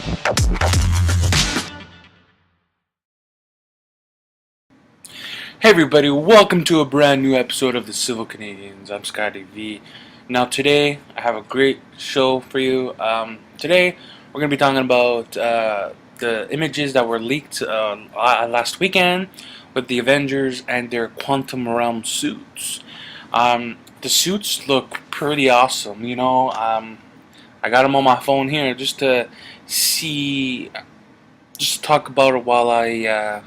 Hey everybody, welcome to a brand new episode of the Civil Canadians. I'm Scotty V. Now today I have a great show for you. Today we're going to be talking about the images that were leaked last weekend with the Avengers and their quantum realm suits. The suits look pretty awesome, I got them on my phone here just to see, just talk about it while I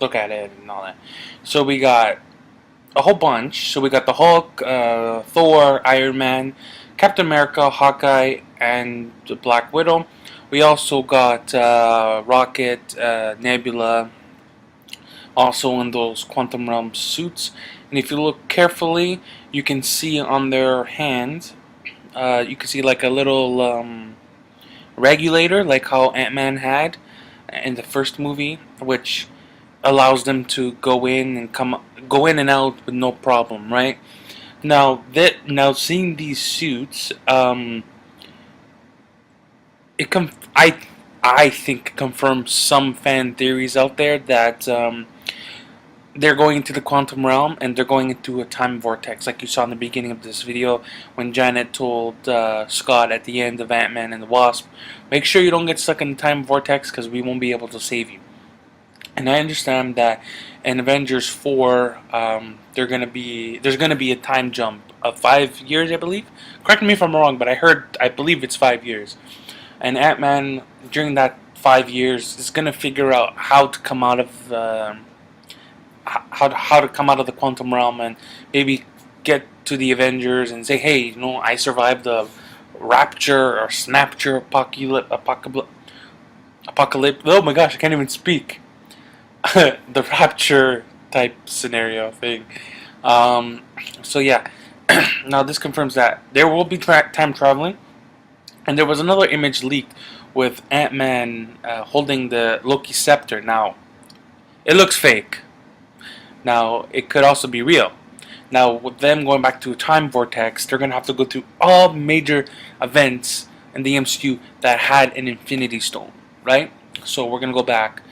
look at it and all that. So we got a whole bunch. So we got the Hulk, Thor, Iron Man, Captain America, Hawkeye, and the Black Widow. We also got Rocket, Nebula, also in those quantum realm suits. And if you look carefully, you can see on their hand, you can see like a little regulator, like how Ant-Man had in the first movie, which allows them to go in and out with no problem, right? Now seeing these suits, I think confirms some fan theories out there that they're going into the quantum realm and they're going into a time vortex, like you saw in the beginning of this video when Janet told Scott at the end of Ant-Man and the Wasp, make sure you don't get stuck in the time vortex because we won't be able to save you. And I understand that in Avengers 4, there's gonna be a time jump of 5 years, I believe. Correct me if I'm wrong, but I believe it's 5 years. And Ant-Man during that 5 years is gonna figure out how to come out of how to come out of the quantum realm and maybe get to the Avengers and say, hey, I survived the rapture or snapture apocalypse. Oh my gosh, I can't even speak. The rapture type scenario thing. So yeah, now this confirms that there will be time traveling, and there was another image leaked with Ant-Man holding the Loki scepter. Now, it looks fake. Now, it could also be real. Now, with them going back to a time vortex, they're gonna have to go through all major events in the MCU that had an Infinity Stone, right? So we're gonna go back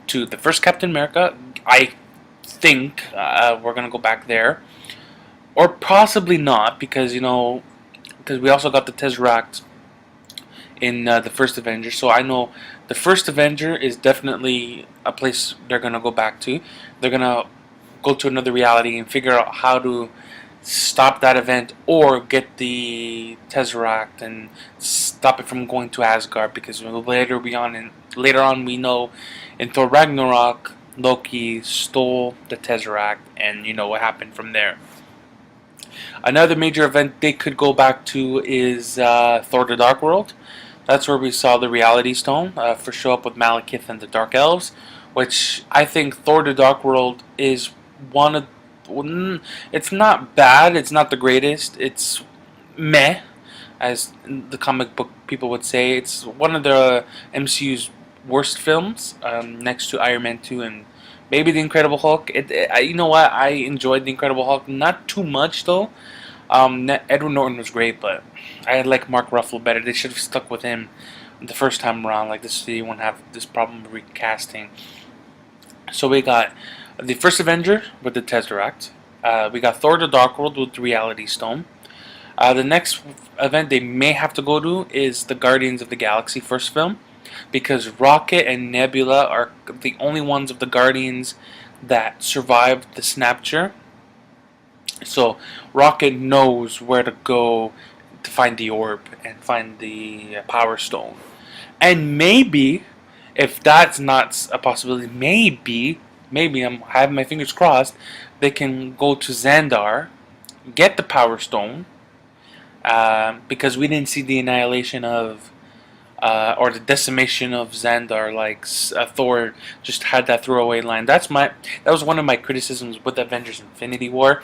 to the first Captain America. I think we're gonna go back there, or possibly not, because because we also got the Tesseract in the first Avenger. So I know the first Avenger is definitely a place they're gonna go back to. They're gonna go to another reality and figure out how to stop that event or get the Tesseract and stop it from going to Asgard, because later on we know in Thor Ragnarok Loki stole the Tesseract, and you know what happened from there. Another major event they could go back to is Thor the Dark World. That's where we saw the Reality Stone for show up with Malekith and the Dark Elves, which I think Thor the Dark World is one of. It's not bad. It's not the greatest. It's meh, as the comic book people would say. It's one of the MCU's worst films, next to Iron Man 2 and maybe The Incredible Hulk. You know what? I enjoyed The Incredible Hulk. Not too much, though. Edward Norton was great, but I like Mark Ruffalo better. They should have stuck with him the first time around. Like this, you won't have this problem of recasting. So we got the first Avenger with the Tesseract. We got Thor the Dark World with the Reality Stone. The next event they may have to go to is the Guardians of the Galaxy first film, because Rocket and Nebula are the only ones of the Guardians that survived the snapture. So Rocket knows where to go to find the orb and find the Power Stone. And maybe, if that's not a possibility, maybe I'm having my fingers crossed, they can go to Xandar, get the Power Stone, because we didn't see the annihilation of or the decimation of Xandar, like Thor just had that throwaway line. That was one of my criticisms with Avengers Infinity War.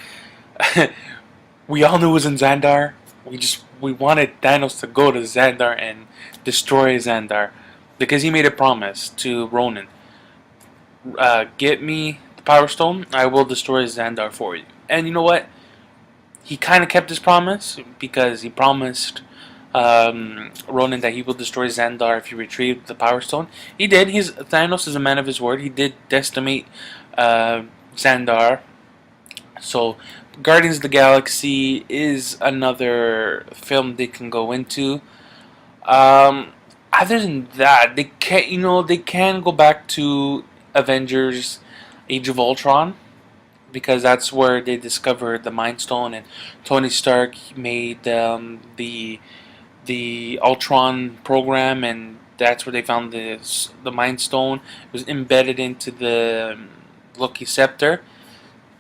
We all knew it was in Xandar. We wanted Thanos to go to Xandar and destroy Xandar, because he made a promise to Ronan. Get me the Power Stone, I will destroy Xandar for you. And you know what? He kind of kept his promise, because he promised Ronan that he will destroy Xandar if he retrieved the Power Stone. He did. Thanos is a man of his word. He did decimate Xandar. So, Guardians of the Galaxy is another film they can go into. Um, Other than that, they can go back to Avengers: Age of Ultron because that's where they discovered the Mind Stone, and Tony Stark made the Ultron program, and that's where they found the Mind Stone. It was embedded into the Loki scepter,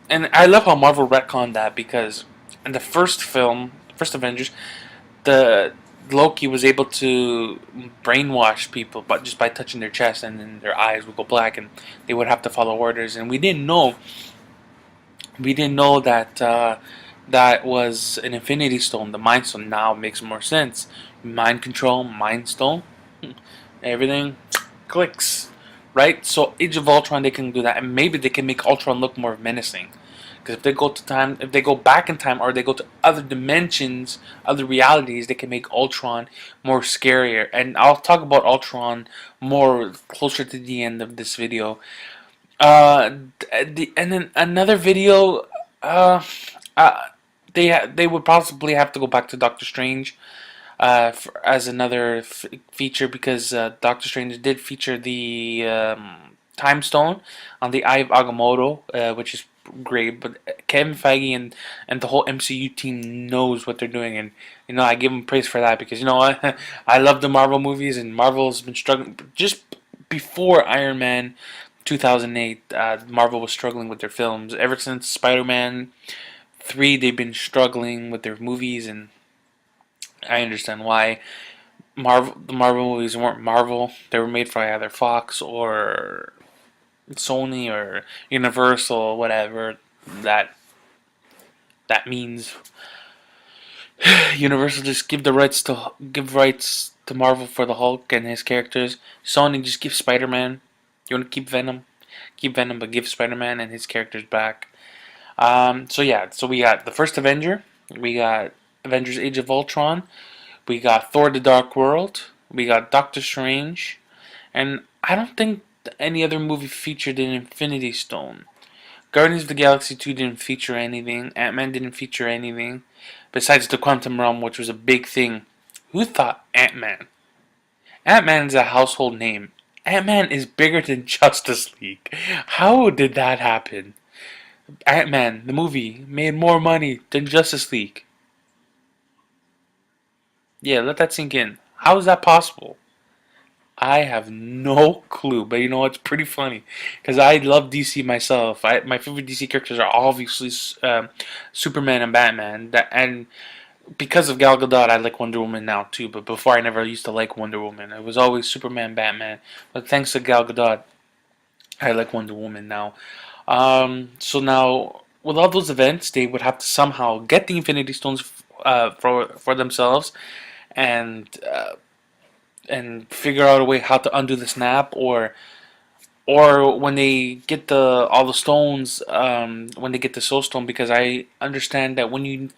and I love how Marvel retconned that because in the first film, first Avengers, the Loki was able to brainwash people, but just by touching their chest, and then their eyes would go black, and they would have to follow orders. And we didn't know that that was an Infinity Stone, the Mind Stone. Now it makes more sense. Mind control, Mind Stone, everything clicks, right? So Age of Ultron, they can do that, and maybe they can make Ultron look more menacing. Because if they go back in time, or they go to other dimensions, other realities, they can make Ultron more scarier. And I'll talk about Ultron more closer to the end of this video. And then another video. Uh, uh, they would possibly have to go back to Doctor Strange as another feature because Doctor Strange did feature the Time Stone on the Eye of Agamotto, which is great. But Kevin Feige and the whole MCU team knows what they're doing, and I give them praise for that because I love the Marvel movies, and Marvel's been struggling just before Iron Man 2008. Marvel was struggling with their films ever since Spider-Man 3. They've been struggling with their movies, and I understand why. The Marvel movies weren't Marvel. They were made for either Fox or Sony or Universal, whatever that means. Universal just give rights to Marvel for the Hulk and his characters. Sony just give Spider-Man. You want to keep Venom, but give Spider-Man and his characters back. So we got the first Avenger. We got Avengers: Age of Ultron. We got Thor: The Dark World. We got Doctor Strange. And I don't think any other movie featured an Infinity Stone. Guardians of the Galaxy 2 didn't feature anything. Ant-Man didn't feature anything. Besides the Quantum Realm, which was a big thing. Who thought Ant-Man? Ant-Man is a household name. Ant-Man is bigger than Justice League. How did that happen? Ant-Man, the movie, made more money than Justice League. Yeah, let that sink in. How is that possible? I have no clue, but it's pretty funny because I love DC myself. My favorite DC characters are obviously Superman and Batman. And because of Gal Gadot, I like Wonder Woman now too. But before, I never used to like Wonder Woman. It was always Superman, Batman. But thanks to Gal Gadot, I like Wonder Woman now. So now, with all those events, they would have to somehow get the Infinity Stones for themselves, and figure out a way how to undo the snap, or when they get all the stones, when they get the Soul Stone, because I understand that when you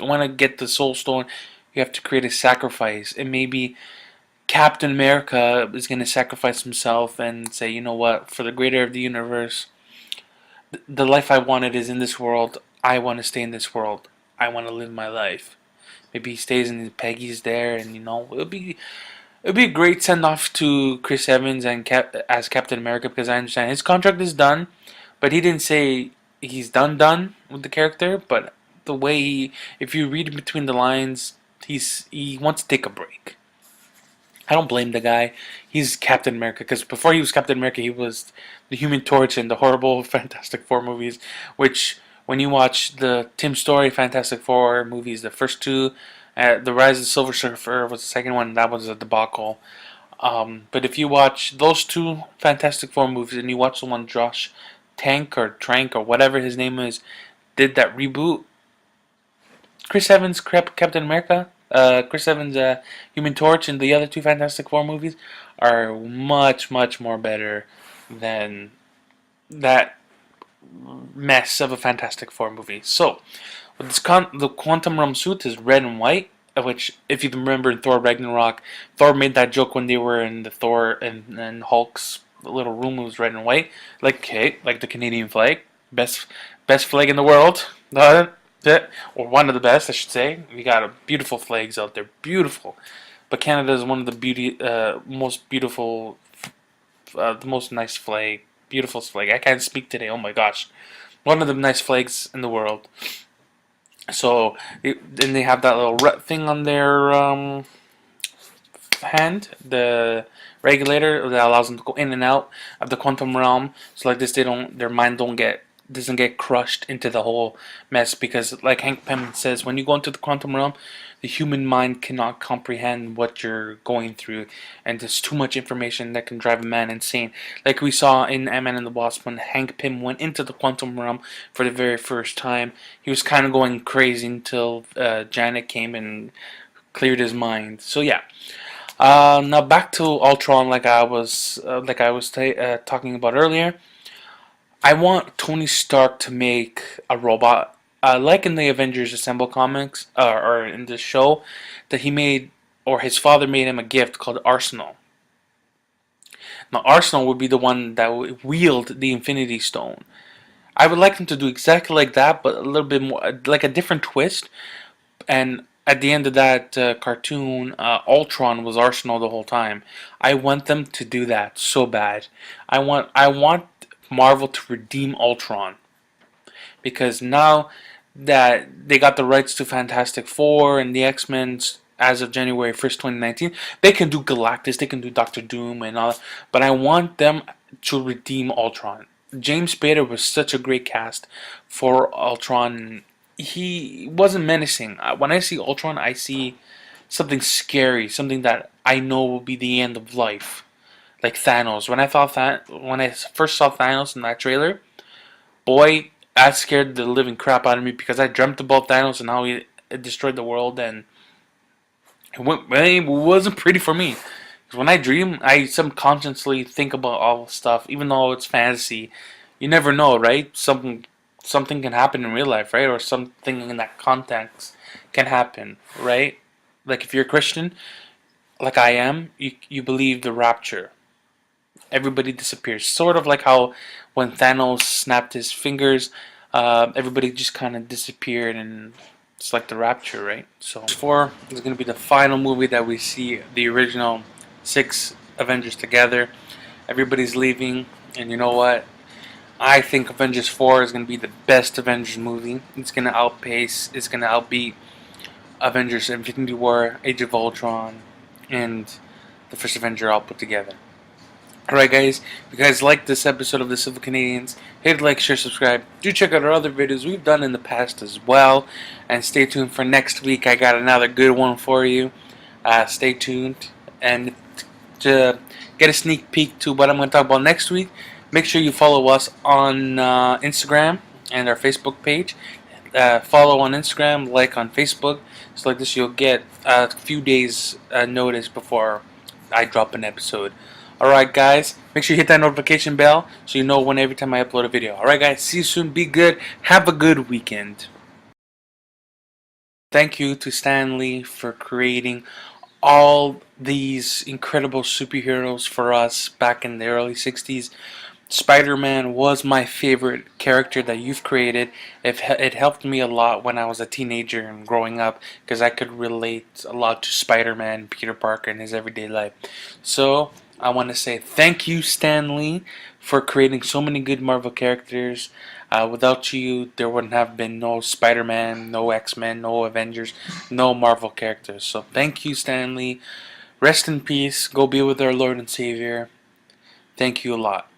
want to get the Soul Stone, you have to create a sacrifice, and maybe Captain America is going to sacrifice himself and say, you know what, for the greater of the universe, the life I wanted is in this world. I want to stay in this world. I want to live my life. Maybe he stays and Peggy's there, and it'll be a great send off to Chris Evans and as Captain America, because I understand his contract is done, but he didn't say he's done with the character. But the way if you read between the lines, he wants to take a break. I don't blame the guy. He's Captain America because before he was Captain America, he was the Human Torch in the horrible Fantastic Four movies. Which, when you watch the Tim Story Fantastic Four movies, the first two, The Rise of the Silver Surfer was the second one. That was a debacle. But if you watch those two Fantastic Four movies and you watch the one Josh Trank or whatever his name is did that reboot, Chris Evans Captain America, Chris Evans Human Torch, and the other two Fantastic Four movies are much more better than that mess of a Fantastic Four movie. So, with the Quantum Realm suit is red and white. which, if you remember in Thor Ragnarok, Thor made that joke when they were in the Thor and Hulk's little room. It was red and white, like okay, like the Canadian flag, best flag in the world, or one of the best, I should say. We got beautiful flags out there, beautiful. But Canada is one of the most beautiful, the most nice flag, beautiful flag. I can't speak today. Oh my gosh, one of the nice flags in the world. So then they have that little thing on their hand, the regulator that allows them to go in and out of the quantum realm. So like this, their mind doesn't get crushed into the whole mess, because like Hank Pym says, when you go into the quantum realm, the human mind cannot comprehend what you're going through, and there's too much information that can drive a man insane. Like we saw in Ant-Man and the Wasp, when Hank Pym went into the quantum realm for the very first time, he was kind of going crazy until Janet came and cleared his mind. So yeah. Now back to Ultron, like I was talking about earlier. I want Tony Stark to make a robot, like in the Avengers Assemble comics, or in the show, that he made, or his father made him a gift called Arsenal. Now, Arsenal would be the one that would wield the Infinity Stone. I would like him to do exactly like that, but a little bit more, like a different twist. And at the end of that cartoon, Ultron was Arsenal the whole time. I want them to do that so bad. I want Marvel to redeem Ultron, because now that they got the rights to Fantastic Four and the X-Men as of January 1st, 2019, they can do Galactus, they can do Doctor Doom and all that, but I want them to redeem Ultron. James Spader was such a great cast for Ultron. He wasn't menacing. When I see Ultron, I see something scary, something that I know will be the end of life, like Thanos. When I first saw Thanos in that trailer, boy, that scared the living crap out of me, because I dreamt about Thanos and how he destroyed the world, and it wasn't pretty for me. Because when I dream, I subconsciously think about all stuff, even though it's fantasy. You never know, right? Something can happen in real life, right? Or something in that context can happen, right? Like if you're a Christian, like I am, you believe the rapture. Everybody disappears. Sort of like how when Thanos snapped his fingers, everybody just kind of disappeared, and it's like the rapture, right? So 4 is going to be the final movie that we see the original 6 Avengers together. Everybody's leaving, and you know what? I think Avengers 4 is going to be the best Avengers movie. It's going to outbeat Avengers Infinity War, Age of Ultron, and the first Avenger all put together. Alright guys, if you guys like this episode of the Civil Canadians, hit like, share, subscribe. Do check out our other videos we've done in the past as well. And stay tuned for next week. I got another good one for you. Stay tuned. And to get a sneak peek to what I'm going to talk about next week, make sure you follow us on Instagram and our Facebook page. Follow on Instagram, like on Facebook. So like this you'll get a few days notice before I drop an episode. Alright guys, make sure you hit that notification bell so you know when every time I upload a video. Alright guys, see you soon, be good, have a good weekend. Thank you to Stan Lee for creating all these incredible superheroes for us back in the early 60s. Spider-Man was my favorite character that you've created. It helped me a lot when I was a teenager and growing up, because I could relate a lot to Spider-Man, Peter Parker, in his everyday life. So I want to say thank you, Stan Lee, for creating so many good Marvel characters. Without you, there wouldn't have been no Spider-Man, no X-Men, no Avengers, no Marvel characters. So thank you, Stan Lee. Rest in peace. Go be with our Lord and Savior. Thank you a lot.